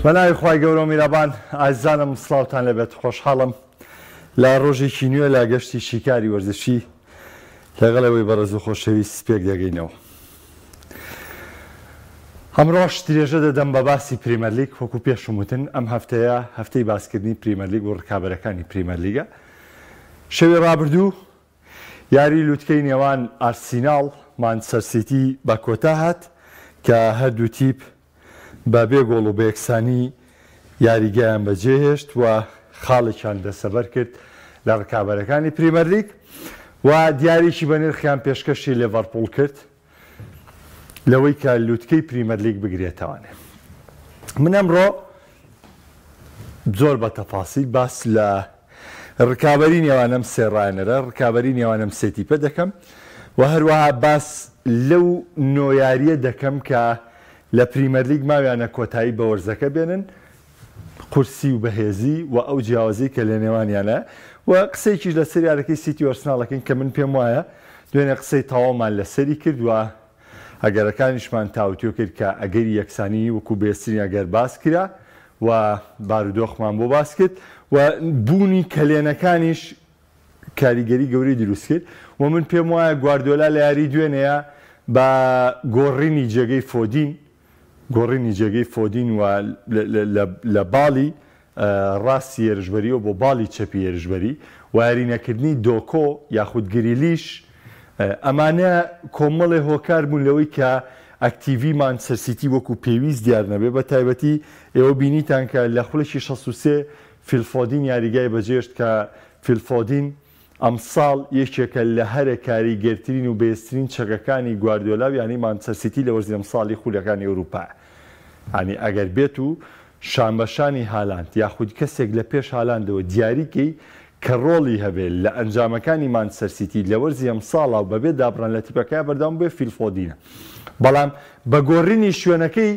بەناوی خوای گەورە و میرەبان ئازیزانم سڵاوتان لەبێت خۆشحاڵم لە ڕۆژێکی نوێ لە گەشتی شیکاری وەرزشی لەگەڵەوەی بەڕێز و خۆشەویست پێک دەگەینەوە. ئەمڕۆش درێژە دەدەم بە باسی پریمەر لیگ وەکو پێشم وتن ئەم هەفتەیە هەفتەی باسکردنی پریمەر لیگ و ڕکابەرەکانی پریمەر لیگە. شەوی ڕابردوو یاری لوتکەی نێوان ئارسیناڵ مانچستەر سیتی بە کۆتا هات کە هەردوو تیپ بە بێ گۆڵ و بە یەکسانی یاریگەیان بەجێهێشت و خاڵێکیان دەسەبەر کرد لە ڕکابەرەکانی پریمەر لیگ و دیاریی بە نرخیان پێشکەشی لێڤەرپوڵ کرد لەوەی کە لوتکەی پریمەر لیگ بگرێتەوانێ. من ئەمڕۆ زۆر بە تەفاسیل باس لە ڕکابەری نێوانەم سێڕایەنەرە ڕکابەری نێوانەم سێ تیپە دەکەم و هەروەها باس لەو نۆیاریە دەکەم کە لە پریمەر لیگ ماویانە کۆتایی بە وەرزەکە بێنن قورسی و بەهێزی و ئەو جیاوازی کە لە نێوانیانە و قسەیەکیش لە سەر یارەکەی سیتی وەرسناڵەکەین کە من پێم وایە دوێنێ قسەی تەواومان لەسەری کرد و ئەگەرەکانیشمان تاوتیۆ کرد کە ئەگەری یەکسانی وەکو بێسترین ئەگەر باس کرا و بارودۆخمان بۆ باس کرد و بوونی کەلێنەکانیش کاریگەری گەوری دروست کرد و من پێم وایە گواردیۆلا لە یاری دوێنەیە بە گۆڕینی جێگەی فۆدین و لە باڵی ڕاستی هێرشبەری و بۆ باڵی چەپی هێرشبەری و یارینەکردنی دۆکۆ یاخود گریلیش ئەمانە کۆمەڵێ هۆکار بوون لەوەی کە ئەکتیڤی مانچستەر سیتی وەکو پێویست دیار نەبێ بە تایبەتی ئێوە بینیتان کە لە خولەکی 63 فیلفۆدین یاریگای بەجێشت کە فیلفۆدین ئەمساڵ یەکێکە لە هەرە کاریگەرترین و بێسترین چەکەکانی گواردیۆلا یانی مانچستەر سیتی لە وەرزی ئەمساڵی خولەکانی ئەوروپا. ینی ئەگەر بێت و شانبەشانی هالاند یاخود کەسێک لە پێش هالاندەوە دیاریکەی کە ڕۆڵی هەبێت لە ئەنجامەکانی مانچستەر سیتی لە وەرزی ئەمساڵا و بەبێ دابڕان لە تیپەکەی بەردەوام بێ فیلفۆدینە. بەڵام بە گۆڕینی شوێنەکەی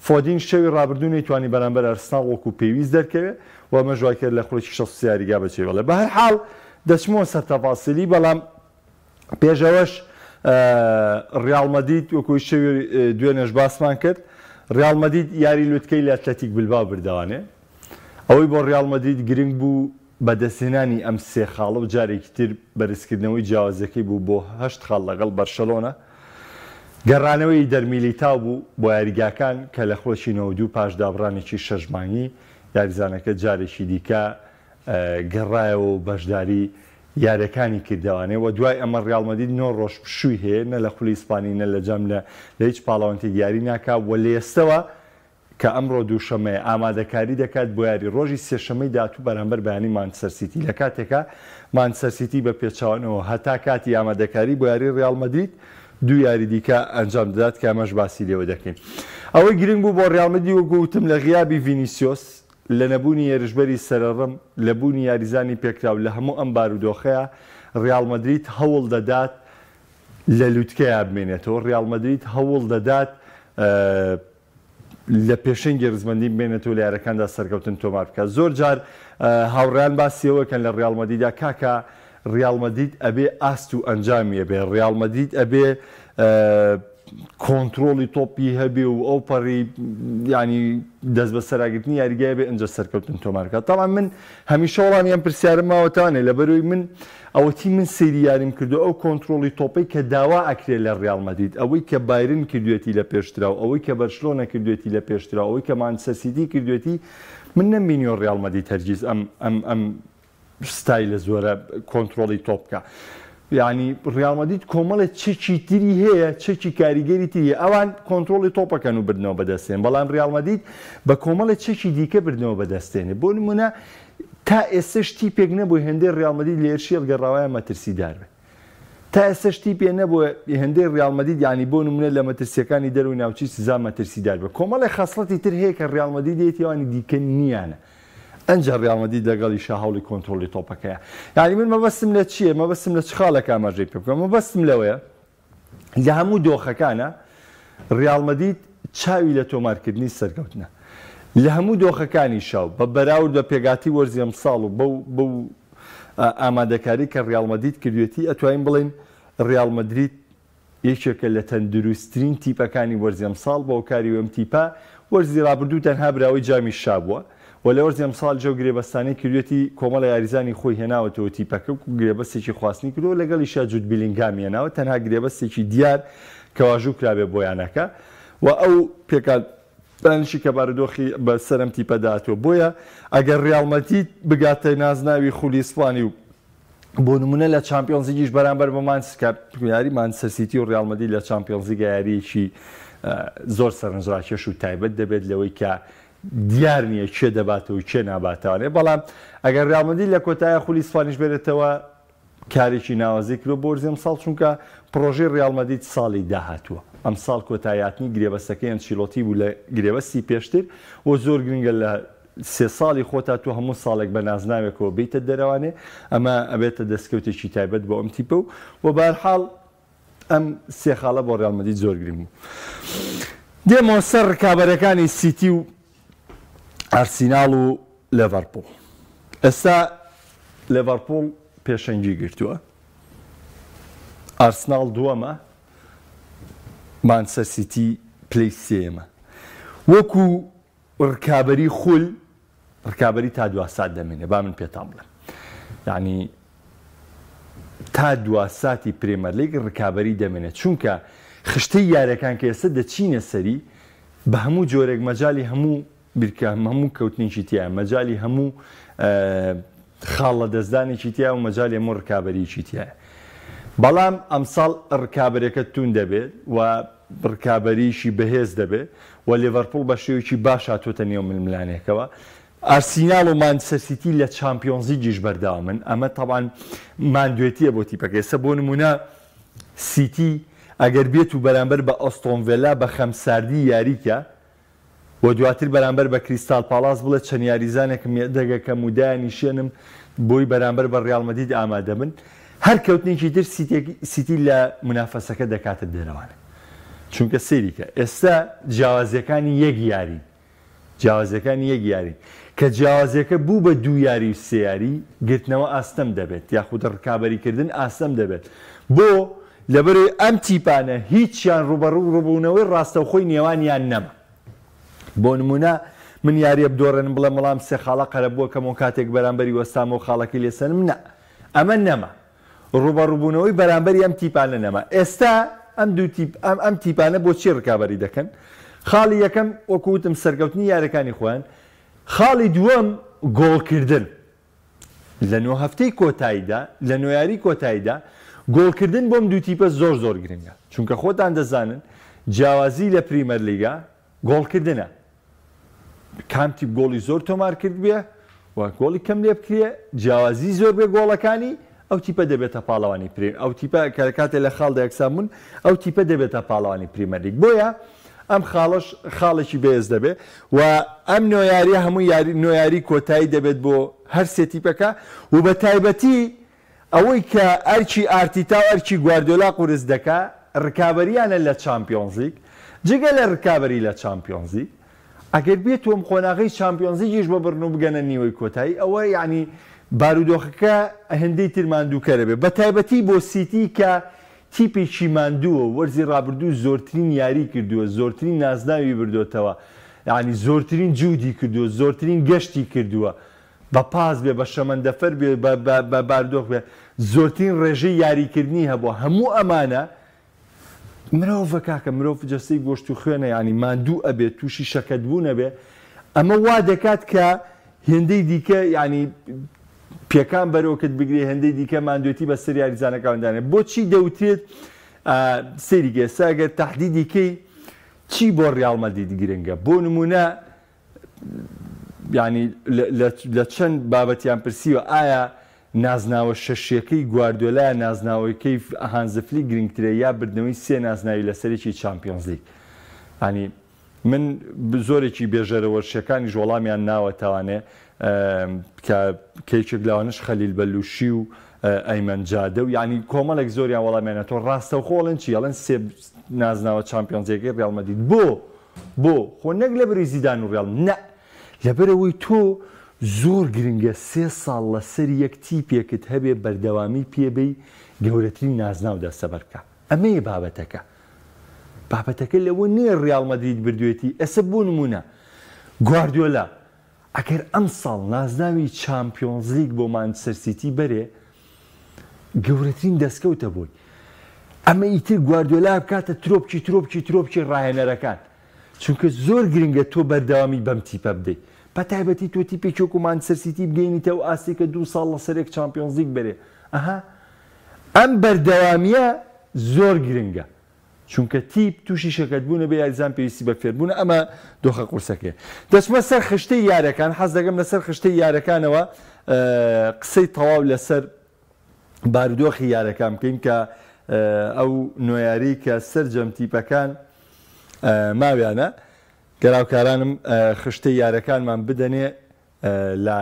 فۆدین شەوی ڕابردوو نەیتوانی بەرامبەر ئەرسناڵ وەکو پێویست دەرکەوێت و ئەمە ژوای کرد لە خولەکی 60 یاریگا بەچێ بڵێ. بە هەر حاڵ دەچمەوە سەر تەفاسیلی بەڵام پێشەوەش ڕیال مەدرید وەکو شەوی دوێنێش باسمان کرد ڕیال مەدرید یاری لوتکەی لە ئەتلەتیک بلباو بردەوانێ ئەوەی بۆ ڕیال مەدرید گرنگ بوو بەدەستێنانی ئەم سێ خاڵە و جارێکی تر بەرزکردنەوەی جیاوازەکەی بوو بۆ 8 خاڵ لەگەڵ بەرشەلۆنە گەڕانەوەی دەرمیلیتاو بوو بۆ یاریگاکان کە لە خۆشی 92 پاش دابڕانێکی شەژمانی یاریزانەکە جارێکی دیکە گەڕایەوە و بەشداری یاریەکانی کردوانێ و دوای ئەمە ڕیال مەدرید 9 ڕۆژ پشووی هەیە نە لە خولی ئیسپانی نە لە جەم لە هیچ پاڵەوەندی یاری ناکات و لە ئێستەوە کە ئەمڕۆ دووشەمەیە ئامادەکاری دەکات بۆ یاری ڕۆژی سێشەمەی داهاتوو بەرامبەر بەیانی مانچستەر سیتی لە کاتێکە مانچستەر سیتی بە پێچاوانەوە هەتا کاتی ئامادەکاری بۆ یاری ڕیال مەدرید دوو یاری دیکە ئەنجام دەدات کە ئەمەش باسی لێوە دەکەین. ئەوەی گرنگ بوو بۆ ڕیال مەدرید وەکو وتم لە غیابی ڤینیسیۆس لە نەبوونی هێرشبەری سەرەڕەم لە بوونی یاریزانی پێکراو لە هەموو ئەم بارودۆخەیە ڕیال مەدرید هەوڵ دەدات لە لوتکەیە بمێنێتەوە ڕیال مەدرید هەوڵ دەدات لە پێشەنگی ڕزمەندی بمێنێتەوە لە یارەکاندا سەرکەوتن تۆمار بکات. زۆر جار هاوڕێیان باسیەوەکەن لە ڕیال مەدریددا کاکە ڕیال مەدرید ئەبێ ئاست و ئەنجامیە بێ ڕیال مەدرید ئەبێ کۆنتترۆلی تۆپی هەبێ و ئەو پەڕی ینی دەست بە سەراگرتنی یاریگای بێ ئەنجە سەرکەوتن تۆمارکات. تاڵام من هەمیشە وەڵامیان پرسیارم ماوەتانێ لەبەرەوەی من ئەوەتی من سەیری یاریم کردو ئەو کۆنتترۆلی تۆپی کە داوا ئەکرێت لە ڕیال مەدرید ئەوەی کە بایرن کردوێتی لە پێشتراو ئەوەی کە بەرشلۆنە کردوێتی لە پێشتراو ئەوەی کە مانچستەر سیتی کردوێتی من نەمبینیەوە ڕیال مەدرید هەرگیز ئەم ستایلە زۆرە کۆنتترۆلی تۆپکە. یعنی ڕیال مەدرید کۆمەڵێک چەکی تری هەیە چەکی کاریگەری تریە ئەوان کۆنتترۆلی تۆپەکەن و بردنەوە بەدەستێن بەڵام ڕیال مەدرید بە کۆمەڵێک چەکی دیکە بردنەوە بەدەستێنێ. بۆ نمونە تا ئێستا شتی پێک نەبووی هەندێک ڕیال مەدرید لە هێرشی هەڵگەڕاوایە مەترسیدار بێت تا ئێستا شتی پێ نەبووە هەندێک ڕیال مەدرید ینی بۆ نمونە لە مەترسیەکانی دەروی ناوچی سزا مەترسیدار بێت کۆمەڵێک خەسڵەتی تر هەیە کە ڕیال مەدرید دێتیوانی دیکە نییانە ئەنجا ڕیال مەدرید لەگەڵی هەوڵی کۆنتترۆلی تۆپەکەیە. ینی من مەبەستم لە چییە مەبەستم لە چ خاڵێک ئاماژەی پێ بکەم مەبەستم لەوەیە لە هەموو دۆخەکانە ڕیال مەدرید چاوی لە تۆمارکردنی سەرکەوتنە لە هەموو دۆخەکانی شاو بە بەراورد بە پێگاتی وەرزی ئەمساڵ و بەو ئامادەکاری کە ڕیال مەدرید کردوێتی ئەتوانین بڵێن ڕیال مەدرید یەکێکە لە تەندروستترین تیپەکانی وەرزی ئەمساڵ بە هۆکاری ئەم تیپە وەرزی ڕابردوو تەنها براوەی جامی شا بووە و لە وەرزی ئەمساڵ جەو گرێبەستانەی کردوێتی کۆمەڵە یاریزانی خۆی هێناوەتەوە تیپەکە و گرێبەستێکی خواستنی کردو لەگەڵی شاجود بیلینگام هێناوە تەنها گرێبەستێکی دیار کەواژوو کرابێ بۆیانەکە و ئەو پێکاتدانشی کە بارودۆخی بە سەرم تیپەداتەوە بۆیە ئەگەر ڕیال مەدرید بگاتە نازناوی خولی ئیسپانی و بۆ نمونە لە چامپیۆنز لیگیش بەرامبەر بە یاری مانچستەر سیتی و ڕیال مەدرید لە چامپیۆنز لیگ یاریەکی زۆر سەرنجڕاکێش و تایبەت دەبێت لەوەی کە دیار نییە کێ دەباتەوە کێ ناباتەوانێ بەڵام ئەگەر ڕیال مەدرید لە کۆتایە خولی ئیسپانیش بێتەوە کارێکی ناوازی کرۆ بۆ وەرزی ئەمساڵ چونکە پرۆژەی ڕیال مەدرید ساڵی داهاتووە ئەمساڵ کۆتاییاتنی گرێبەستەکەی ئەنچیلۆتی بوو لە گرێبەستی پێشتر و زۆر گرنگە لە سێ ساڵی خۆتا تو هەموو ساڵێک بە نازناوێکەوە بیتە دەرەوانێ ئەمە ئەبێتە دەستکەوتێکی تایبەت بۆ ئەم تیپە و بەهەرحاڵ ئەم سێ خاڵە بۆ ڕیال مەدرید زۆر گرنگ بوو. دێمەوە سەر ڕکابەرەکانی سیتی و ئارسیناڵ و لێڤەرپوڵ. ئێستا لێڤەرپوڵ پێشەنگی گرتووە، ئارسناڵ دووەمە، مانچستەر سیتی پلەی سێیەمە. وەکو ڕکابەری خول ڕکابەری تا 2 سات دەمێنێ با من پێتان بڵێم یعنی تا 2 ساتی پرێمەر لیگ ڕکابەری دەمێنێت چونکە خشتەی یاریەکان کە ئێستا دەچینە سەری بە هەموو جۆرێک مەجای هەموو هەموو کەوتنیی تایە مەجای هەموو خاڵ لە دەستدانێکی تایە و مەجای هەموو ڕکابەریی تایە بەڵام ئەمساڵ ڕکابەرەکە تون دەبێت و ڕکابەریشی بەهێز دەبێت و لێڤەرپوڵ بە شێوەیەکی باش هاتوۆتە نێو ململانێکەوە. ئارسیناڵ و مانچستەر سیتی لە چامپیۆنز لیگیش بەرداوامن ئەمە تەبان ماندوێتیە بۆ تیپەکە. ئێستا بۆ نمونە سیتی ئەگەر بێت و بەرامبەر بە ئۆستۆن ڤیلا بە خەمساردی یاریکە و دواتر بەرامبەر بە کریستال پالاس بڵێ چەند یاریزانێکم دەگەکەم و دایانیشێنم بۆی بەرامبەر بە ڕیال مەدرید ئامادە بن هەر کەوتنێکی تر سیتی لە منافەسەکە دەکاتە دەرەوانە چونکە سەیریکە ئێستا جیاوازیەکانی یەک یاری کە جیاوازیەکە بوو بە 2 یاری و 3 یاری گرتنەوە ئاستەم دەبێت یاخود ڕکابەریکردن ئاستەم دەبێت بۆ لەبەرەوەی ئەم تیپانە هیچیان ڕوبەڕووبوونەوەی ڕاستەوخۆی نێوانیان نەما. بۆ نمونە من یاریە بدۆڕێنم بڵێ مەڵام سێ خاڵە قەرە بووە کەمەوە کاتێک بەرامبەری وەستامەوە خاڵەکەی لێسەنم نە ئەمە نەما ڕوبەڕووبوونەوەی بەرامبەری ئەم تیپانە نەما. ئێستا ئەم تیپانە بۆچی ڕکابەری دەکەن؟ خاڵی یەکەم وەکوتم سەرکەوتنی یارەکانی خۆیان، خاڵی دووەم گۆڵکردن لە 9 هەفتەی کۆتاییدا لە نۆیاری کۆتاییدا گۆڵکردن بۆم دوو تیپە زۆر گرنگە چونکە خۆتان دەزانن جیاوازی لە پریمەر لیگا گۆڵکردنە کام تیپ گۆڵی زۆر تۆمار کرد بێ و گۆڵی کەم لێ بکرێ جیاوازی زۆر بێ گۆڵەکانی ئەو تیپە دەبێتە پاڵەوانی ئەو تیپە کە کاتێ لە خاڵدا یەکسانبوون ئەو تیپە دەبێتە پاڵەوانی پریمەر لیگ. بۆیە ئەم خاڵێکی بەهێز دەبێت و ئەم نۆیاریە هەموو نۆیاری کۆتایی دەبێت بۆ هەر سێ تیپەکە و بە تایبەتی ئەوەی کە ئەرچی ئارتیتا و ئەرچی گواردیۆلا قورس دەکا ڕکابەریانە لە چامپیۆنز لیگ جگە لە ڕکابەری لە چامپیۆنز لیگ ئەگەر بێت وەم خۆناغی چامپیۆنز لیگیش بۆ بڕن و بگەنە نیوەی کۆتایی ئەوە یعنی بارودۆخەکە هەندەی تر ماندووکەرە بێت بە تایبەتی بۆ سیتی کە تیپێکی ماندووە وەرزی ڕابردوو زۆرترین یاری کردووە زۆرترین نازناوی بردوێتەوە یعنی زۆرترین جوودی کردووە زۆرترین گەشتی کردووە بە پاس بێ بە شەمەندەفەر بێ بە باردۆخ بێ زۆرترین ڕێژەی یاریکردنی هەبووە هەموو ئەمانە مرۆڤە کاکە مرۆڤ جەستەی گۆشت و خوێنە ینی ماندوو ئەبێت تووشی شەکەتبوو نەبێ ئەمە وا دەکات کە هێندەی دیکە ینی پێکان بەرەوکت بگرێ هەندەی دیکە ماندوێتی بە سەر یاریزانەکاندانێت بۆچی دەوترێت سەیری گەستا ئەگەر تەحدیدیکەی چی بۆ ڕیال مەدرید گرنگە بۆ نمونە ینی لە چەند بابەتیان پرسیوە ئایا نازناوە شەشیەکەی گواردیۆلایە نازناوەکەی هانز فلیک گرنگترە یا بردنەوەی 3 نازناوی لەسەرێکی چامپیۆنز لیگ ینی من زۆرێکی بێژەرە وەرشیەکانی وەڵامیان ناوەتەوانێ کە کەیچێک لاوانش خەلیل بەلوشی و ئەیمەن جادە و ینی کۆمەڵێک زۆریان وەڵامێنە تۆ ڕاستەوخۆڵن چی ئەڵەن 3 نازناوە چامپیۆنزیەکەی ڕیال مەدرید بۆ خۆ نەک لەبەری زیدان و ڕیال نە لەبەرەوەی تۆ زۆر گرنگە 3 ساڵ لەسەر یەک تیپێکت هەبێ بەردەوامی پێبەی گەورەترین نازناو دەستەبەر بکە ئەمەیە بابەتەکە بابەتەکە لەوە نییە ڕیال مەدرید بردوێتی ئەسە بۆ نمونە گواردیۆلا ئەگەر ئەم ساڵ نازناوی چامپیۆنز لیگ بۆ مانچستەر سیتی بەرێ گەورەترین دەستکەوتە بۆی ئەمە ئیتر گواردیۆلا بکاتە ترۆپکی ڕاهێنەرەکان چونکە زۆر گرنگە تۆ بەردەوامی بەم تیپە بدەیت بە تایبەتی تۆ تیپێکی وەکو مانچستەر سیتی بگەینیتەوە ئاستێکە 2 ساڵ لەسەرێک چامپیۆنز لیگ بەرێ ئەم بەردەوامیە زۆر گرنگە چونکە تیپ تووشی شەکەتبوونە بە یاریزان پێویستی بە فێربوونە ئەمە دۆخە قورسەکەی دەچمە سەر خشتەی یارەکان حەز دەکەم لەسەر خشتەی یارەکانەوە قسەی تەواو لەسەر بارودۆخی یارەکان بکەین کە ئەو نوێیاری کە سەرجەم تیپەکان ماویانە گەراوکارانم خشتەی یارەکانمان بدەنێ لە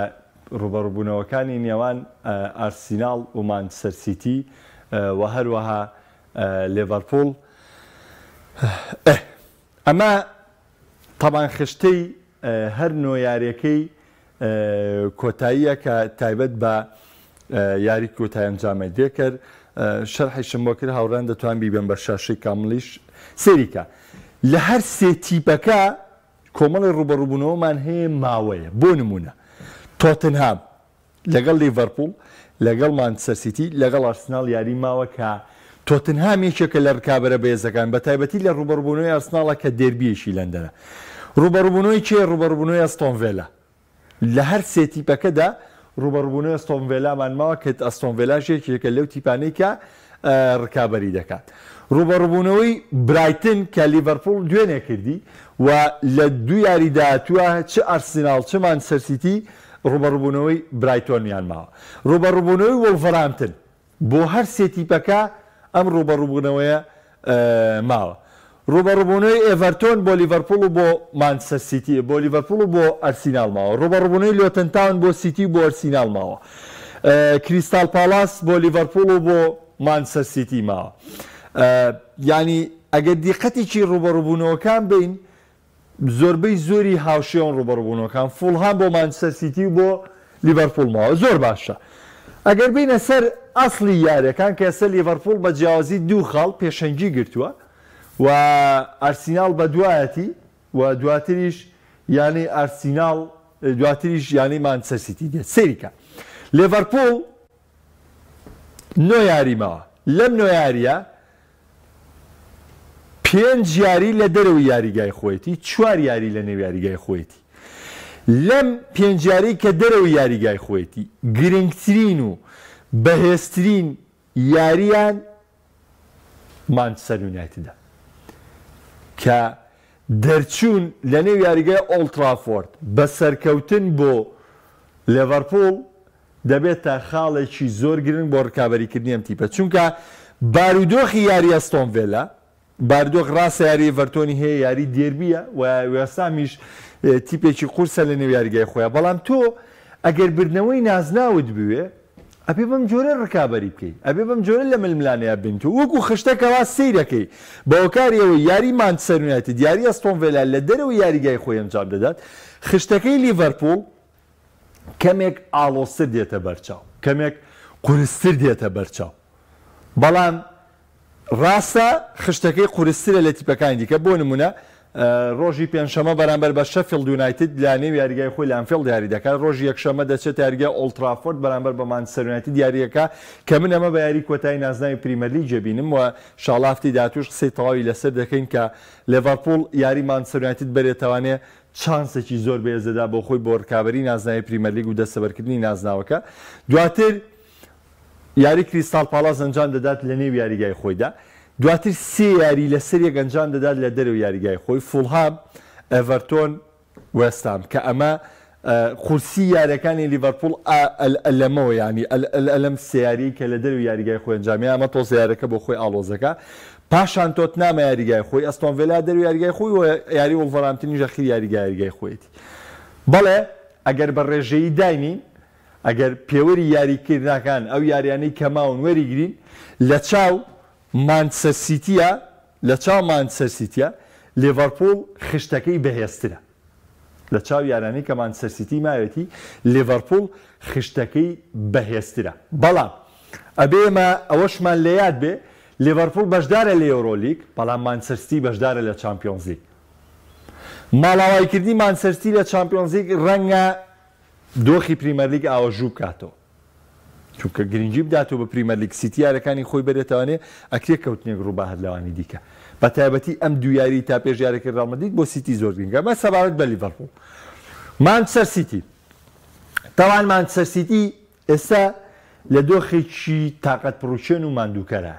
ڕوبەڕووبوونەوەکانی نێوان ئارسیناڵ و مانچستەر سیتی و هەروەها لێڤەرپوڵ ئەمە طبعاً خشتەی هەر نۆیارەکەی کۆتاییە کە تایبەت بە یاری کۆتایی ئەنجامە دێکرد شەرحیشم بۆ کرد هاوڕان دەتوان بیبێن بە شاشەی کاملیش سێریکە لە هەر سێ تیپەکە کۆمەڵی ڕوبەڕووبوونەوەمان هەیە ماوەیە بۆ نمونە تۆتنهام لەگەڵ لیڤەرپوڵ لەگەڵ مانچستەر سیتی لەگەڵ ئارسناڵ یاری ماوە کە تۆتنهام یەکێکە لە ڕکابەرە بەهێزەکان بە تایبەتی لە ڕوبەڕووبوونەوەی ئارسناڵە کە دێربیەشی لەندەنە ڕوبەڕووبوونەوەی کێ ڕوبەڕووبوونەوەی ئەستۆن ڤیلا لە هەر سێ تیپەکەدا ڕوبەڕووبوونەوەی ئەستۆن ڤیلامان ماوە کە ئەستۆن ڤیلاش یەکێکە لەو تیپانەی کە ڕکابەری دەکات ڕوبەڕووبوونەوەی برایتن کە لیڤەرپوڵ دوێنێ کردی و لە دوو یاری داهاتووە چ ئارسناڵ چ مانچستەر سیتی ڕوبەڕووبوونەوەی برایتۆنیان ماوە ڕوبەڕووبوونەوەی وۆڵڤەرهامپتن بۆ هەر سێ تیپەکە ئەم ڕوبەڕووبوونەوەیە ماوە ڕوبەڕووبوونەوەی ئێڤەرتۆن بۆ لیڤەرپوڵ و بۆ مانچستەر سیتی بۆ لیڤەرپوڵ و بۆ ئەرسیناڵ ماوە ڕوبەڕووبوونەوەی لۆتن تاون بۆ سیتی بۆ ئەرسیناڵ ماوە کریستال پالاس بۆ لیڤەرپوڵ و بۆ مانچستەر سیتی ماوە یعنی ئەگەر دیقەتێکی ڕوبەڕووبوونەوەکان بین زۆربەی زۆری هاوشێوەن ڕوبەڕووبوونەوەکان فوڵهام بۆ مانچستەر سیتی و بۆ لیڤەرپوڵ ماوە زۆر باشە ئەگەر بینە سەر ئەسڵی یاریەکان کە ئێستا لیڤەرپوڵ بە جیاوازی 2 خاڵ پێشەنگی گرتووە و ئارسیناڵ بە دوایەتی و دواتریش یانی ئارسیناڵ دواتریش یانی مانچستەر سیتی دێت سێریکە لیڤەرپوڵ نۆ یاری ماوە لەم نۆ یاریە 5 یاری لە دەرەوەی یاریگای خۆیەتی 4 یاری لە نێو یاریگای خۆیەتی لەم 5 یاری کە دەرەوەی یاریگای خۆیەتی گرنگترین و بەهێزترین یاریان مانچستەر یونایتدە کە دەرچوون لە نێو یاریگای ئۆڵترافۆرد بە سەرکەوتن بۆ لیڤەرپوڵ دەبێتە خاڵێکی زۆر گرنگ بۆ ڕکابەریکردنی ئەم تیپە چونکە بارودۆخی یاری ئەستۆن ڤیلا بارودۆخ ڕاستە یاری ئێڤەرتۆنی هەیە یاری دێربیە و وێستامیش تیپێکی قورسە لە نێو یاریگای خۆیان بەڵام تۆ ئەگەر بردنەوەی نازناوت بوێ ئەبێ بەم جۆرە ڕکابەری بکەیت ئەبێ بەم جۆرە لە ململانەیە بنت و وەکو خشتەکەوا سەیرەکەی بەوەکاریەوە یاری مانچستەر یونایتد یاری ئەستۆن ڤیلا لە دەرەوەی یاریگای خۆی ئەنجام دەدات خشتەکەی لیڤەرپوڵ کەمێک ئاڵۆستر دێتە بەرچاو کەمێک قورستر دێتە بەرچاو بەڵام ڕاستە خشتەکەی قورسترە لە تیپەکانی دیکە بۆ نمونە ڕۆژی پێنجشەمە بەرامبەر بە شەفیڵد یونایتد لا نێو یاریگای خۆی لە ئەنفیڵد یاری دەکات ڕۆژی یەکشەمە دەچێت یاریگای ئۆڵترافۆرد بەرامبەر بە مانچستەر یونایتد یاریەکە کە من ئەمە بە یاری کۆتایی نازناوی پریمەر لیگ جێبینم و شاڵا هەفتەی داهاتووش قسەی تەواوی لەسەر دەکەین کە لیڤەرپوڵ یاری مانچستەر یونایتد بەرێتەوانێ چانسێکی زۆر بەهێزەدا بۆ خۆی بۆ ڕکابەری نازناوی پریمەر لیگ و دەستەبەرکردنی نازناوەکە دواتر یاری کریستال پالاس ئەنجام دەدات لە نێو یاریگای خۆیدا دواتر 3 یاری لەسەر ئەنجام دەدات لە دەرەوەی یاریگای خۆی فوڵهام ئێڤەرتۆن وێستام کە ئەمە قورسی یاریەکانی لیڤەرپوڵ لەمەوە ینی ئەلەم سیاری کە لە دەرەوەی یاریگای خۆی ئەنجامی ئەمە تۆزە یارەکە بۆ خۆی ئاڵۆزەکە پاشان تۆتنامە یاریگای خۆی ئەستۆن ڤیلا دەرەوەی یاریگای خۆی و یاری وۆڵڤەرهامپتنیش ئەخیر یاریگای خۆیەتی بەڵێ ئەگەر بە ڕێژەیی داینین ئەگەر پێوەری یاریکردنەکان ئەو یاریانەی کەماون وەریگرین لە چاو مانچستەر سیتیە لە چاو مانچستەر سیتیە لیڤەرپوڵ خشتەکەی بەهێزترە لە چاو یارانەی کە مانچستەر سیتی ماوێتی لیڤەرپوڵ خشتەکەی بەهێزترە بەڵام ئەبێ ئێمە ئەوەشمان لە یاد بێ لیڤەرپوڵ بەشدارە لە ئێوڕۆلیگ بەڵام مانچستەر سیتی بەشدارە لە چامپیۆنز لیگ. ماڵاوایکردنی مانچستەر سیتی لە چامپیۆنز لیگ ڕەنگە دۆخی پریمەر لیگ ئاوەژوو بکاتەوە، چونکە گرنگی بداتەوە بە پریمەر لیگ سیتی یارەکانی خۆی بەرێتەوانێ ئەکرێ کەوتنێک ڕووبە هەر لەوانی دیکە، بە تایبەتی ئەم دوو یاری تا پێش یارێکی ڕەال مەدرید بۆ سیتی زۆر گرنگە. بە سەبارەت بە لیڤەرپوڵ مانچستەر سیتی، تاوان مانچستەر سیتی ئێستا لە دۆخێکی تااقەت پڕوچێن و ماندووکەرە.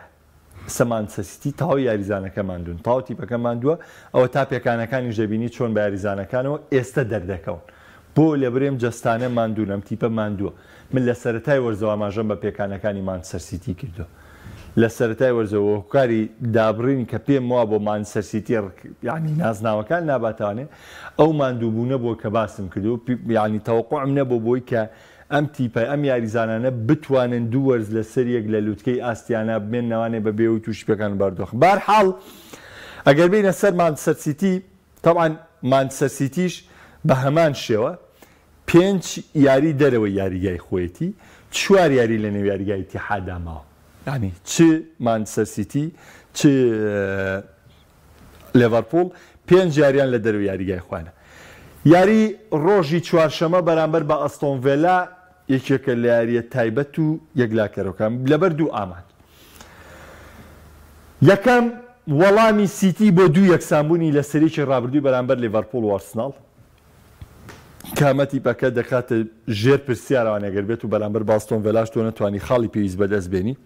ئێستا مانچستەر سیتی تاو یاریزانەکە ماندوون، تاو تیپەکە ماندووە، ئەوە تا پێکانەکانی دەبینی چۆن بە یاریزانەکانەوە ئێستا دەردەکەون. بۆ لە برێم جەستانە ماندوون، ئەم تیپە ماندووە. من لە سەرەتای وەرزەوە ئاماژەم بە پێکانەکانی مانچستەر سیتی کردو. لە سەرەتای وەرزەوە هۆکاری دابڕین کە پێم وە بۆ مانچستەر سیتی یعنی نازناوەکان ناباتوانێ ئەو ماندووبوونە بۆ کە باسم کردو، یعنی تەوەقوعم نەبوو بۆی کە ئەم تیپە ئەم یاریزانانە بتوانن دوو وەرز لە سەریەک لە لووتکەی ئاستیانە بمێنەوانێ بە بێ و تووشی پێکان بەردۆخ. بەرحاڵ ئەگەر بینە سەر مانچستەر سیتی، تەبعاً مانچستەر سیتیش بە هەمان شێوە 5 یاری دەرەوەی یاریگای خۆیەتی، 4 یاری لە نێو یاریگای ئیتیحادا ماوە. یعنی چ مانچستەر سیتی چ لیڤەرپوڵ 5 یاریان لە دەرەوەی یاریگای خوانە. یاری ڕۆژی چوارشەمە بەرامبەر بە ئەستۆن ڤیلا یەکێکە لە یاریە تایبەت و یەکلاکەرەوەکان لەبەر دوو ئاماد. یەکەم وەڵامی سیتی بۆ دوو یەکسانبوونی لە سەرێکی ڕابردووی بەرامبەر لیڤەرپوڵ و ئارسناڵ، کامە تیپەکە دەکاتە ژێر پرسیارەوان ئەگەر بێت و بەرامبەر بە ئەستۆن ڤیلاش تۆ نەتوانی خاڵی پێویست بەدەست بێنی.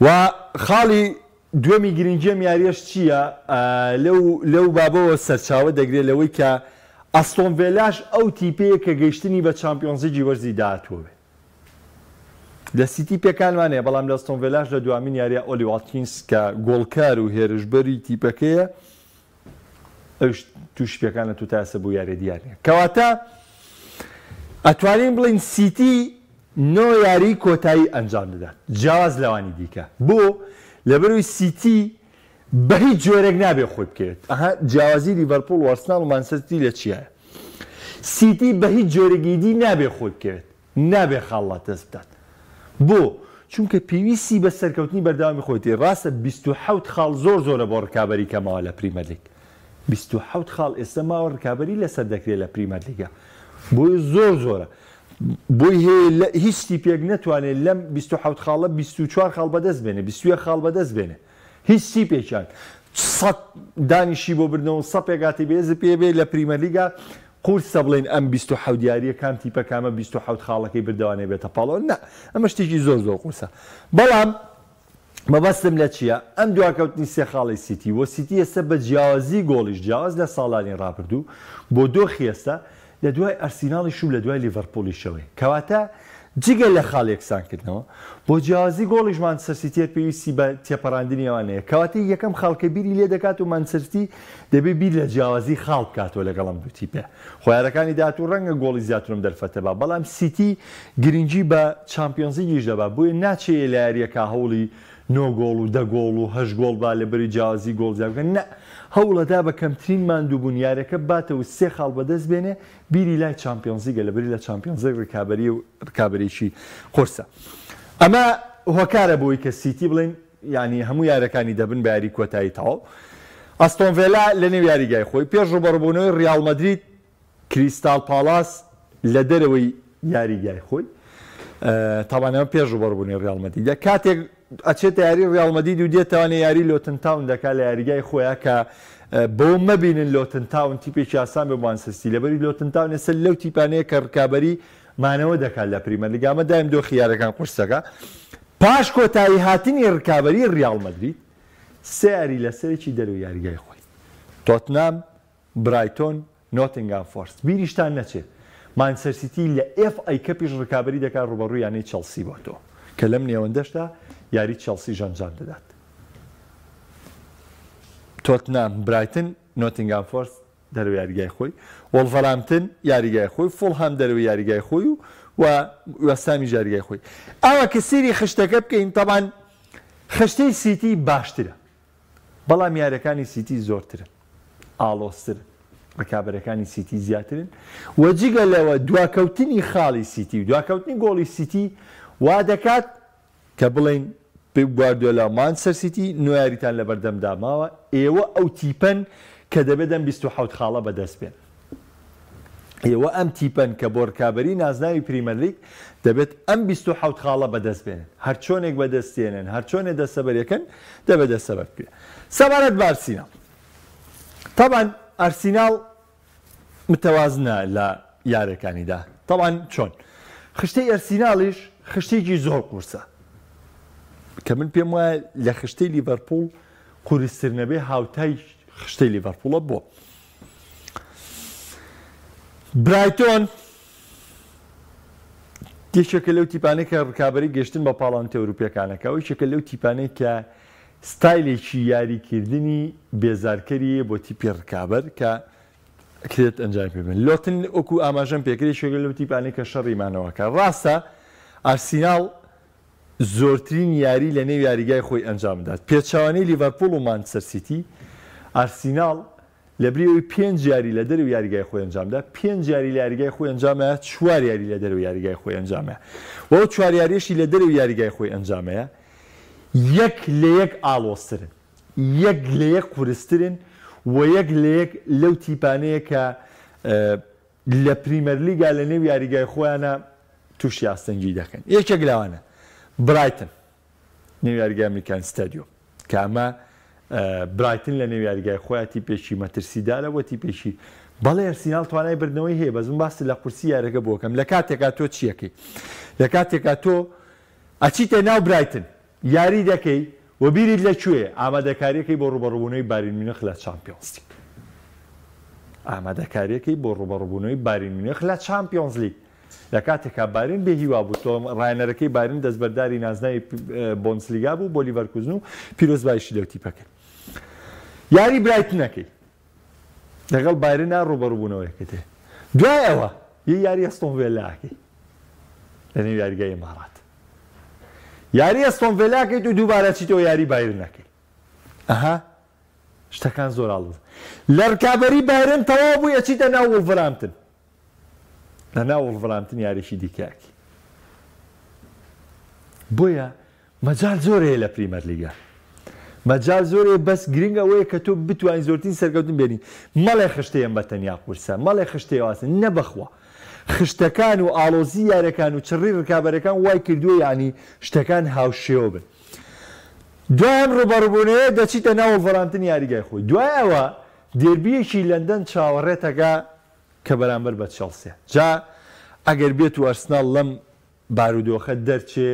و خاڵی دووەمی گرنگیەم یاریەش چییە؟ لەو بابەوە سەرچاوە دەگرێت لەوەی کە ئەستۆن ڤیلاش ئەو تیپەیە کە گەیشتنی بە چامپیۆنز لیگی وەرزی داهاتوە بێ. لە سیتی پێکانوانەیە، بەڵام لە ئەستۆن ڤیلاش لە دوامین یاریە ئۆلی واتکینز کە گۆڵکار و هێرشبەری تیپەکەیە ئەوش تووشی پێکانە تو تاسە بۆ یارێ دیار نیە. کەواتە ئەتوانین بڵین سیتی نۆ یاری کۆتایی ئەنجام دەدات جیاواز لەوانی دیکە. بۆ لەبەروی سیتی بە هیچ جۆرێک نابێ خۆی بکەوێت. ئەها جیاوازی لیڤەرپوڵ و ئارسناڵ و مانچستەر سیتی لە چییە؟ سیتی بە هیچ جۆرێکی دی نابێ خۆی بکەوێت، نابێ خاڵات دەست بدات. بۆ چونکە پێویستی بە سەرکەوتنی بەردەوامی خۆیتی. ڕاستە 27 خاڵ زۆر زۆرە بۆ ڕکابەری کەماوە لە پریمەر لیگ. 27 خاڵ ئێستا ماوە ڕکابەری لەسەر دەکرێت لە پریمەر لیگە، بۆی زۆر زۆرە. بۆی هیچ تیپێک نەتوانێت لەم 27 خاڵە 24 خاڵ بەدەست بێنێ، 21 خاڵ بەدەست بێنێ. هیچ تیپێکیان 100 دانیشی بۆ بردنەوە 100 پێگاتی بێز پێ بێ لە پریمەر لیگە قورسە بڵێن ئەم 27 دیاریە کام تیپە کامە 27 خاڵەکەی بردەوانێ بێتە پاڵەوە. نه، ئەمە شتێکی زۆر زۆر قورسە. بەڵام مەبەستم لە چییە؟ ئەم دواکەوتنی سێ خاڵی سیتی وە سیتی ئێستا بە جیاوازی گۆڵیش جیاواز لە ساڵانی ڕابردوو بۆ دۆخی ئێستا لە دوای ئەرسیناڵیش و لە دوای لیڤەرپوڵیشەوەی. کەواتە جگە لە خاڵ یەکسانکردنەوە بۆ جیاوازی گۆڵیش مانچستەر سیتی پێویستی بە تێپەڕاندنی ئەوانەیە. کەواتە یەکەم خاڵکە بیری لێ دەکات و مانچستەر سیتی دەبێت بیر لە جیاوازی خاڵ بکاتەوە لەگەڵ ئەم دوو تیپە. خۆیارەکانی داات و ڕەنگە گۆڵی زیاترم دەرفەتە بە، بەڵام سیتی گرنگی بە چامپیۆنز لیگیش دەبا، بۆیە ناچێت لە یاریەکە هەوڵی 9 گۆڵ و 10 گۆڵ و 8 گۆڵ با لەبەری جیاوازی گۆڵ زیاد بکەن. نە، هەوڵەدا بە کەمترین ماندووبوون یارەکە باتەوە 3 خاڵ بەدەست بێنێ بیری لای چامپیۆنز لیگە، لەبەری لە چامپیۆنز لیگ ڕکابەری و ڕکابەرێکی قورسە. ئەمە هۆکارە بۆی کە سیتی بڵێن ینی هەموو یارەکانی دەبن بە یاری کۆتایی تەواو. ئەستۆن ڤیلا لە نێو یاریگای خۆی پێش ڕوبەڕووبوونەوەی ڕیال مەدرید کریستال پالاس لە دەرەوەی یاریگای خۆی، تاوانەوە پێش ڕوبەڕووبوونەوەی ڕیال مەدرید کاتێک ئەچێتە یاری ڕیال مەدرید و دێتەوانێ یاری لۆتن تاون دەکات لە یاریگای خۆیان کە بۆ مەبینن لۆتن تاون تیپێکی ئاسان بە مانچستەر سیتی، لەبەری لۆتن تاون ئێستا لەو تیپانەیە کە ڕکابەری مانەوە دەکات لە پریمەر لیگ. ئەمە دایم دۆخی یارەکان قورسەکە. پاش کۆتایی هاتنی ڕکابەری ڕیال مەدرید 3 یاری لەسەرێکی دەرەوەی یاریگای خۆی، تۆتنام، برایتۆن، نۆتینگهام فۆرست. بیریشتان نەچێت مانچستەر سیتی لە FA کەپیش ڕکابەری دەکات ڕوبەڕووی یانەی چەلسی بۆتەوە کە لەم نێوەندەشدا یاری چەلسی ژەنجان دەدات. تۆتنام، برایتن، نۆتینگهام فۆرست دەرەوەی یاریگای خۆی، وۆڵڤەرهامپتن یاریگای خۆی، فوڵهام دەرەوەی یاریگای خۆی و وەستامیش یاریگای خۆی. ئەوە کە سیری خشتەکە بکەین، تەبان خشتەی سیتی باشترە، بەڵام یارەکانی سیتی زۆرترن، ئاڵۆزترن، ڕکابەرەکانی سیتی زیاترن. وەجگە لەوە دواکەوتنی خاڵی سیتی و دواکەوتنی گۆڵی سیتی وا دەکات کە بڵین گواردیۆلا مانچستەر سیتی 9 یاریتان لە بەردەمدا ماوە ئێوە ئەو تیپەن کە دەبێت 27 خاڵە بەدەست بێن ئێوە ئەم تیپەن کە بۆ ڕکابەری نازناوی پریمەر لیگ دەبێت ئەم 27 خاڵە بەدەست بێنن هەر چۆنێک بەدەستێنن هەر چۆنێک دەستەبەریەکەن دەبێت دەستەبەر بکرێ سەبارەت بە ئارسیناڵ طبعا ئارسیناڵ متەوازنە لە یارەکانیدا طبعا چۆن خشتەی ئەرسیناڵیش خشتێکی زۆر قورسە کە من پێم وایە لە خشتەی لیڤەرپوڵ قورستر نەبێ هاوتای خشتەی لیڤەرپوڵە بۆ برایتۆن یەکێکە لەو تیپانەی کە ڕکابەری گەشتن بە پاڵانتە ئەوروپیەکانەکە ئەو یەکێکە لەو تیپانەی کە ستایلێکی یاریکردنی بێزارکەریە بۆ تیپی ڕکابەر کە کرێت ئەنجام پێ بن لۆتن وەکو ئاماژەم پێکری شێگە لەو تیپانەی کە شەڕیمانەوەکە ڕاستە ئارسیناڵ زۆرترین یاری لە نێو یاریگای خۆی ئەنجام بدات پێچوانەی لیڤەرپوڵ و مانچستەر سیتی ئارسیناڵ لە بریەوەی 5 یاری لە دەرەوە یاریگای خۆی ئەنجامدا 5 یاری لە یاریگای خۆی ئەنجامەیە 4 یاری لە دەرەوە یاریگای خۆی ئەنجامەیە و ئەو 4 یاریشی لە دەرەوە یاریگای خۆی ئەنجامەیە یەک لە یەک ئاڵۆزترن یەک لە یەک قورسترن و یەک لە یەک لەو تیپانەیە کە لە پریمەر لیگا لە نێو یاریگای خۆیانە تووشی ئاستەنگی دەکەن یەکێک لەوانە برایتن نێو یاریگای ئەمریکان ستادیۆم کە ئەمە برایتن لە نێو یاریگای خۆیان تیپێکی مەترسیدارە و تیپێکی بەڵێ ئەرسیناڵ توانای بردنەوەی هەیە بەس من باسی لە قورسی یارەکە بۆکەم لە کاتێکا تۆ چیەکەی لە کاتێکا تۆ ئەچیتە ناو برایتن یاری دەکەی و بیریت لەکوێ ئامادەکاریەکەی بۆ ڕوبەڕووبوونەوەی بایر مونیخ لە چامپیۆنز لیگ ئامادەکاریەکەی بۆ ڕوبەڕووبوونەوەی بایر مونیخ لە چامپیۆنز لیگ لە کاتێکا باین بێهیوا بوو تۆ ڕایەنەرەکەی باین دەستبەرداری نازناوی بۆنسلیگا بوو بۆ لیڤەرکوزن و پیرۆزبایشی لەو تیپەکە یاری برایتنەکەی لەگەڵ بایرنا ڕوبەڕووبوونەوەیەکە تێ دوای ئەوە یاری ئەستۆن ڤیلاکەی لە نێو یاریگای ئیمارات یاری ئەستۆن ڤیلاکەیت و دووبارە چیتەوە یاری بایرنەکەی ئەها شتەکان زۆر ئاڵوز لە ڕکابەری بایرن تەواو بوو ئەچیتە ناو وڵڤرامتن لە ناو وڵڤرامتن یاریشی دیکەیەکی بۆیە مەجال زۆرەیە لە پریمەر لیگا مەجال زۆرێ بەس گرنگە ئەوەیە کە تۆ بتوانین زۆرترین سەرکەوتن بێنی مەڵێ خشتەیەم بە تەنیا قورسە مەڵێ خشتەیەواسن نەبەخوا خشتەکان و ئاڵۆزی یارەکان و چڕی ڕکابەرەکان وای کردووە یعنی شتەکان هاوشێوە بن دوایان ڕوبەڕووبوونەوەیە دەچیتە ناو وڵڤرامتن یاریگای خۆی دوای ئەوە دێربیەکی لەندەن چاوەڕێتەکە کە بەرامبەر بە چێلسیە جا ئەگەر بێت و ئەرسناڵ لەم بارودۆخە دەرچێ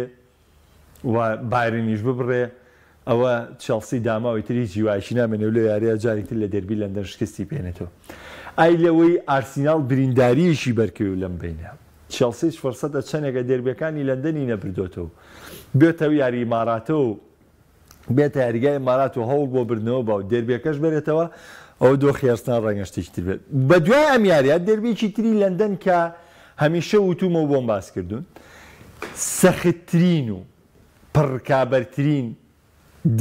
و بایرنیش ببڕێ ئەوە چێلسی داماوی تری جیوایشی نامێنێ لە یاریە جارێکتر لە دەربی لەندەن شکستی پێێنێتەوە ئای لەوەی ئارسیناڵ برینداریشی بەرکەوی لەم بینە چێلسیش فەرسەتە چەندێکە دەربیەکانی لەندەنی نەبردۆتەوە بێتەوە یاری ئیماراتە و بێتە یاریگای ئیمارات و هەوڵ بۆ بردنەوە باو دەربیەکەش بێتەوە ئەو دۆ خێرستان ڕەنگە شتێکی تر بێت بە دوای ئەم یاریە دەربێکی تری لەندەن کە هەمیشە وتومەوە بۆم باس کردوون سەختترین و پڕکابەرترین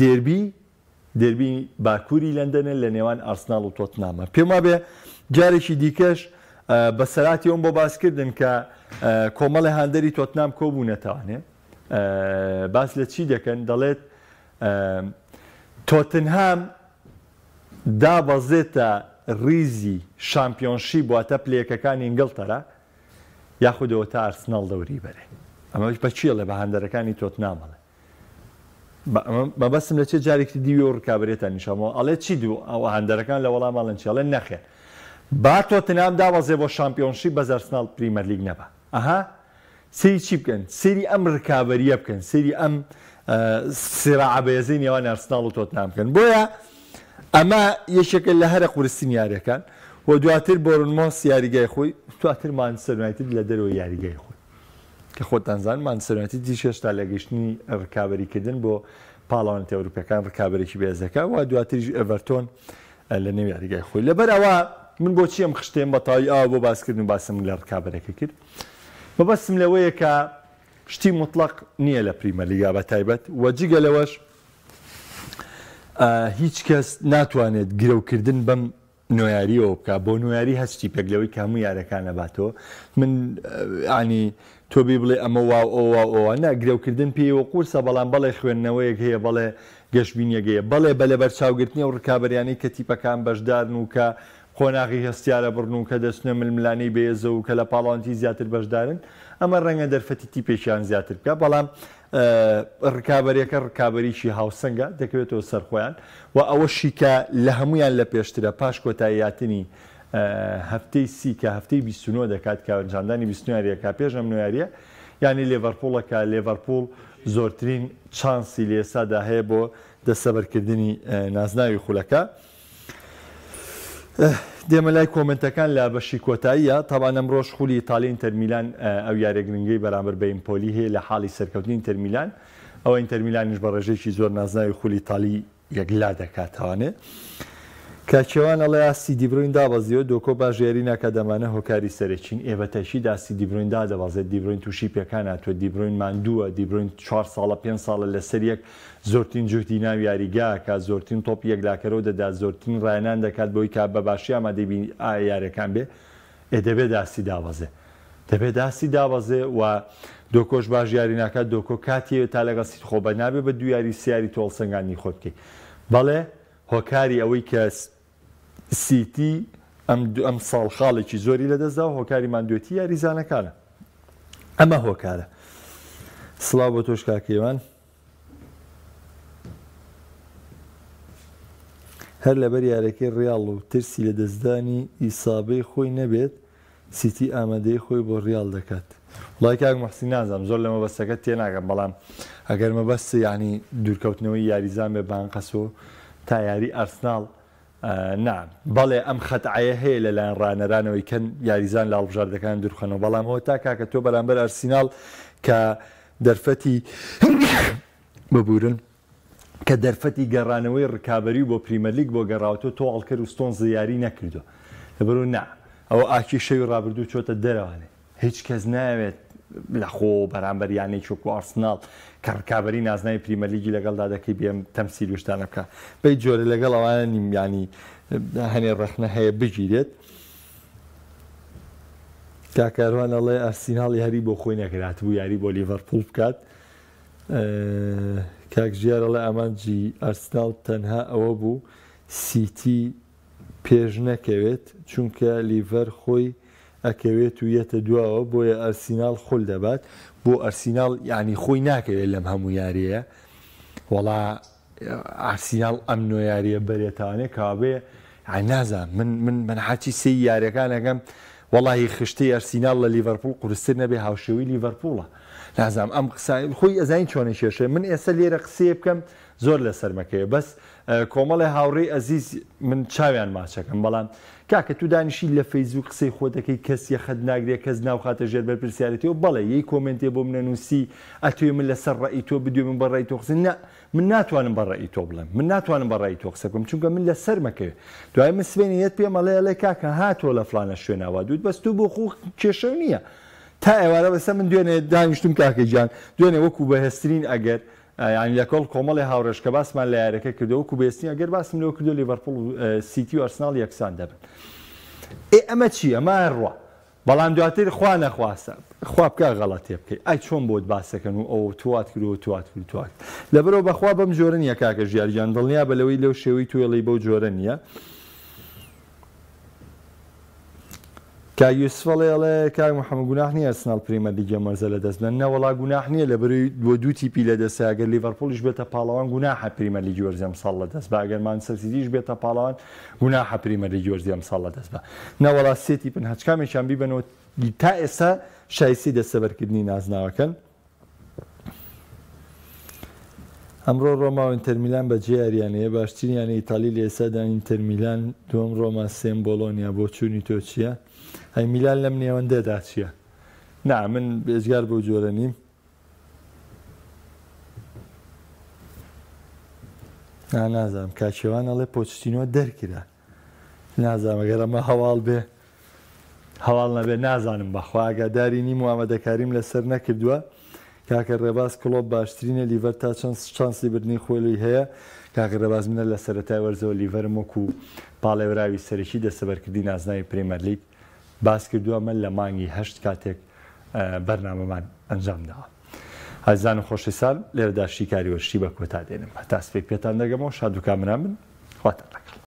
دێربی باکووری لەندەنە لە نێوان ئارسناڵ و تۆتنامە پێم وابێ جارێکی دیکەش بە سەراتی ئەوم بۆ باسکردن کە کۆمەڵی هاندەری تۆتنام کۆبوو نەتوانێ باس لە چی دەکەن دەڵێت تۆتنهام دابەزێتە ریزی شامپیۆنشی بواتە پلێکەکانی ئینگڵتەرا یاخودەوە تا ئارسناڵ دەوری بەرێ ئەمەش بە چیڵێ بە هەندەرەکانی تۆتنامەڵێ مەبەستم لە چێ جارێکی دیوی و ڕکابرێتە نیشەمەوە ئەڵێ چی دوو ئەوە هەندەرەکان لە وەڵاماڵن چێڵێ نەخێ با تۆتنهام دابەزێ بۆ شامپیۆنشی بەس ئارسناڵ پریمەر لیگ نەبە ئەها سەیری چی بکەن سەیری ئەم ڕکابەریە بکەن سەیری ئەم سیراعە بەهێزەی نێوان ئارسناڵ و تۆتنام بکەن بۆیە ئەمە یەکێکە لە هەرە قورستین یاریەکان و دواتر بۆرنمۆس یاریگای خۆی دواتر مانچستەر یونایتد لە دەرەوە یاریگای خۆی کە خۆتانزان مانچستەر یونایتد دیشێشتا لە گەیشتنی ڕکابەریکردن بۆ پاڵەوانتە ئەوروپیەکان ڕکابەرێکی بەهێزەکە و دواتریش ئەڤەرتۆن لە نێو یاریگای خۆی لەبەر ئەوە من بۆچی ئەم خشتێم بەتەواوی ئەوە بۆ باسکردن و باسم لە ڕکابەرەکە کرد مەبەستم لەوەیە کە شتی مطلق نییە لە پریمەر لیگا بە تایبەت و جگە لەوەش هیچ کەس ناتوانێت گرەوکردن بەم نوێیاریەوە بکە بۆ نوێیاری هەستی پێکلەوەی کامو یارەکان نەباتەوە من ینی تۆ بێ بڵێ ئەمە ئەوە ناگرێوکردن پێیەوە قورسە بەڵام بەڵێ خوێندنەوەیەک هەیە بەڵێ گەشتبینیەگەیە بەڵێ بەلە بەرچاوگرتنی و ڕکابەریانەی کە تیپەکان بەشدارن و کە خۆناغی هەستیارە بڕن و کە دەستنە ململانەی بێزە و کە لە پاڵانتی زیاتر بەشدارن ئەمە ڕەنگە دەرفەتی تیپێکیان زیاتر بکە بەڵام ڕکابەرەکە ڕکابەریشی هاوسەنگە دەکەوێتەوە سەرخۆیان و ئەوەشی کە لە هەمویان لە پێشترە پاش کۆتاییاتنی هەفتەی سی کە هەفتەی 29 دەکات کاونجاندانی 29یاریەکە پێش ئەم نوێیاریە یعنی لێڤەرپوڵەکە لێڤەرپوڵ زۆرترین چانسی لە ئێستادا هەیە بۆ دەستەبەرکردنی نازناوی خولەکە. دێمە لای کۆمنتەکان لە بەشی کۆتاییە تاوان ئەمڕۆژ خولی ئیتالی ئینتەرمیلان ئەو یاریگرنگەی بەرامبەر بە ئیمپۆلی هەیە لە حاڵی سەرکەوتنی ئینتەرمیلان ئەوە ئینتەرمیلانیش بە ڕێژەیەکی زۆر نازناوی خولی ئیتالی یەکلا دەکاتەوانێ کاچێوان ئەڵێ ئاسی دیبڕین دابەزیەوە دۆکۆ باش یاری ناکە دەمانە هۆکاری سەرچین ئێبەتەشی داسی دیبڕین دادەبازێت دیبڕین تووشی پێکان هاتووە دیبڕین ماندووە دیبڕین 4 ساڵە 5 ساڵە لەسەر یەک زۆرترین جوتی ناو یاریگاکە زۆرترین تۆپ یەکلاکەرەوە دەدات زۆرترین ڕایانان دەکات بۆی کا بە باشی ئامادەبین یاریەکان بێ دەبێت داسی دابەزێ دەبێت داسی دابەزێ و دۆکۆش باش یاری ناکات دۆکۆ کاتیەوە تا لەگەڵ خۆ بە نابێ بە دو یاری سیاری تۆڵسەنگانی خۆ بکەیت بەڵێ هۆکاری ئەوەی کە سیتی ئەم ساڵ خاڵێکی زۆری لەدەستدا و هۆکاری ماندوێتی یاریزانەکانە ئەمە هۆکارە. سڵاو بۆ تۆش کاکەیوان هەر لەبەر یارەکەی ڕیاڵ و ترسی لە دەستدانی ئیسابەی خۆی نەبێت سیتی ئامادەی خۆی بۆ ڕیاڵ دەکات. وڵای کاک موحسین نازانم زۆر لە مەبەستەکەت تێناگەم بەڵام ئەگەر مەبەست ینی دوورکەوتنەوەی یاریزان بێ بانقەسەوە تا یاری ئەرسناڵ نعم بەڵێ ئەم خەتعایە هەیە لەلایەن ڕانەرانەوەی کەن یاریزان لە هەڵبژاردەکان دوورخەنەوە بەڵام ئەوە تا کاکە تۆ بەرامبەر ئەرسیناڵ کە دەرفەتی ببورن کە دەرفەتی گەڕانەوەی ڕکابەری بۆ پریمەرلیگ بۆ گەڕاوتۆ تۆ ئەڵکەر و ستۆن زیاری نەکردو لەبەرو نا ئەوە ئاکی شەوی ڕابردوو چۆتە دەرەوانێ هیچ کەس ناوێت لە خۆ بەرامبەر یانەی چۆک و ئارسناڵ کە ڕکابەری نازناوی پریمەرلیگی لەگەڵدا دەکەی بێم تەمسیل وشتانە بکە بەی جۆرە لەگەڵ ئەوانە نیم ینی هەنێ ڕەخنە هەیە بگیرێت. کاکاروان ئەڵێ ئەرسیناڵ یاری بۆ خۆی نەکرات بوو یاری بۆ لیڤەرپوڵ بکات. کاک ژیار ئەڵێ ئەمانجی ئەرسناڵ تەنها ئەوە بوو سیتی پێش نەکەوێت چونکە لیڤەر خۆی ئەکەوێت و یەتە دواوە بۆیە ئەرسیناڵ خۆل دەبات بۆ ئەرسیناڵ ینی خۆی ناکەوێت لەم هەموو یاریە وەڵا ئەرسیناڵ ئەم نۆ یاریە بەرێتوانێت کابێ نازان من حاچی سی یاریەکان ئەگەم وەڵی خشتەی ئەرسیناڵ لە لیڤەرپوڵ قورستر نەبێ هاوشێوی لیڤەرپوڵە نازام ئەم قسای خۆی ئەزانین چۆنی کێشێ من ئێستا لێرە قسەیە بکەم زۆر لە سەرمەکەیە بەس کۆمەڵی هاوڕێی ئەزیز من چاویان ماچەکەم بەڵام کاکە تو دانیشی لە فەیسبوک قسەی خۆ دەکەی کەس یەخەت ناگرێت کەس ناوخاتە ژێر بەرپرسیارەتەوە بەڵێ یەی کۆمنتێ بۆ منە نووسی ئەتوێ من لەسەر ڕێی تۆ بدوێ من بەڕێی تۆ قسە من ناتوانم بەڕێی تۆ بڵێم من ناتوانم بەڕێی تۆ قسە بکەم چونکە من لە سەرمەکەوێت دوای من سبێنیەت پێم ئەڵێ کاکە هاتۆ لە فلانە شوێنەوە دوت بەس تو بۆ خۆ کێشە نییە تا ئێوارە بەسە من دوێنێ دانیشتم کاکە گیان دوێنێ وەکو بەهێسترین ئەگەر ینی لەکۆڵ کۆمەڵی هاوڕێژ کە باسمان لە یارەکە کردو وەکو بێستنی ئەگەر باسم لەوە کردو لیڤەرپوڵ سیتی و ئەرسناڵ یەکسان دەبن ئەمە چی ئەمە ڕوا بەڵام دواتر خوا نەخواسە خوا بکە غەڵەتێ بکەیت ئای چۆن بۆت باسەکەن و ئەو توات کرد و توات کرد توات لەبەرەوە بەخوا بەم جۆرە نییە کاکە ژیارجان دڵنیا بە لەوەی لەو شێوەی توێڵی بەو جۆرە نییە. کاگوسفڵێ ئەڵێ کاک محەممەد گوناح نییە ئەرسناڵ پریمەرلیگە مەرزە لە دەست بن نەوەڵا گوناح نییە لەبەروی دوو تیپی لە دەستە ئەگەر لیڤەرپوڵیش بێتە پاڵەوان گوناحە پریمەرلیگی وەرزی ئەم ساڵ لە دەست بە ئەگەر مانچستەر سیتیش بێتە پاڵەوان گوناحە پریمەرلیگی وەرزی ئەم ساڵ لە دەست بە نەوەڵا سێ تیپن هەچ کامێکیان بیبنەوە تا ئێستا شایستی دەستەبەرکردنی نازناوەکەن. ئەمڕۆ ڕۆما و ئینتەرمیلان بە جێیاریانەیە باشترینیانە ئیتالی لە ئێستادا ئینتەرمیلان دووەم ڕۆما سێم بۆلۆنیا بۆ چوونی تۆ چییە؟ ئەی میلان لەم نێوەندەدا چییە؟ نا من بێزگار بۆ جۆرە نیم نازانم کاچێوان ئەڵێ پۆچتینۆ دەرکرا نازانم ئەگەر ئەمە هەواڵ بێ هەواڵ نەبێ نازانم بەخوا ئاگاداری نیم و ئامادەکاریم لەسەر نەکردووە کاکە ڕێباز کڵۆب باشترینە لیڤەر تا چەند شانسی بردنی خۆی هەیە کاغڕەباز منە لە سەرەتای وەرزەوە لیڤەرم وەکو پاڵێوراوی سەرەکی دەسەبەرکردی نازناوی پرێمەر لیگ باس کردووە من لە مانگی 8 کاتێک بەرنامەمان ئەنجامداوە. ئازیزان و خۆشی ساڵ لێرەدا شیکاری وەرشی بە کۆتا دێنم هەتا سبەی پێتان دەگەمەوە شاد و کامران بن خواتان